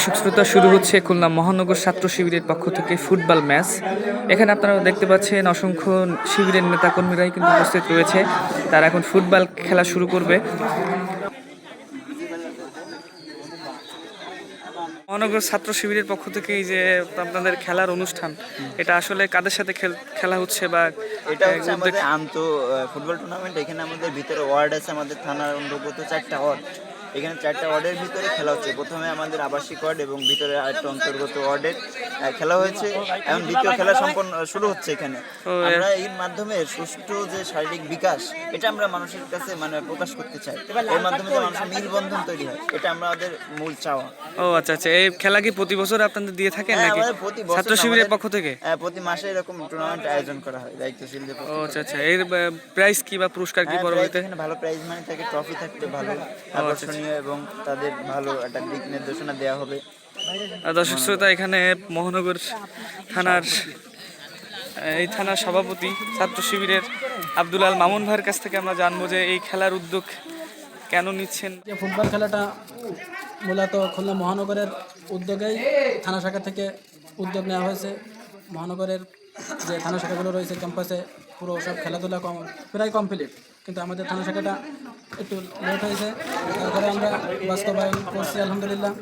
দর্শক শ্রোতা, শুরু হচ্ছে খুলনা মহানগর ছাত্র শিবিরের পক্ষ থেকে ফুটবল ম্যাচ। এখানে আপনারা দেখতে পাচ্ছেন অসংখ্য শিবিরের নেতাকর্মীরাই কিন্তু উপস্থিত রয়েছে। তারা এখন ফুটবল খেলা শুরু করবে। মহানগর ছাত্র শিবিরের পক্ষ থেকে এই যে আপনাদের খেলার অনুষ্ঠান, এটা আসলে কাদের সাথে খেলা হচ্ছে বা এটা হচ্ছে আমাদের ফুটবল টুর্নামেন্ট। এখানে আমাদের ভিতরে ওয়ার্ড আছে, আমাদের থানার অন্তর্গত 4টা ওয়ার্ড। এখানে 4টা ওয়ার্ডের ভিতরে খেলা হচ্ছে। প্রথমে আমাদের আবাসিক ওয়ার্ড এবং ভিতরে আরেকটা অন্তর্গত ওয়ার্ডের খেলা হয়েছে। এখন দ্বিতীয় খেলা শুরু হচ্ছে এখানে। আমরা এর মাধ্যমে সুষ্ঠু যে শারীরিক বিকাশ, এটা আমরা মানুষের কাছে প্রকাশ করতে চাই। এর মাধ্যমে যে মানুষের মিলবন্ধন তৈরি হয়, এটা আমাদের মূল চাওয়া। ও আচ্ছা আচ্ছা, এই খেলা কি প্রতি বছর আপনাদের দিয়ে থাকেন নাকি ছাত্র শিবিরের পক্ষ থেকে? প্রতি মাসে এরকম টুর্নামেন্ট আয়োজন করা হয় দায়িত্বশীলদের পক্ষ থেকে। ও আচ্ছা আচ্ছা, এর প্রাইজ কি বা পুরস্কার কি পরবর্তীতে? এখানে ভালো প্রাইজ মানি থাকে, ট্রফি থাকতে ভালো আকর্ষণীয় এবং তাদের ভালো একটা দিক নির্দেশনা দেওয়া হবে। দর্শক শ্রোতা, এখানে মহানগর থানার সভাপতি ছাত্র শিবিরের আব্দুল আল মামুন ভাইয়ের কাছ থেকে আমরা জানবো যে এই খেলার উদ্যোগ কেন নিচ্ছেন। ফুটবল খেলাটা মূলত খুলনা মহানগরের উদ্যোগেই থানা শাখা থেকে উদ্যোগ নেওয়া হয়েছে। মহানগরের যে থানা শাখাগুলো রয়েছে ক্যাম্পাসে পুরো সব খেলাধুলা প্রায় কমপ্লিট, কিন্তু আমাদের থানা শাখাটা একটু লেট হয়েছে। তারপরে আমরা বাস্তবায়ন করছি আলহামদুলিল্লাহ।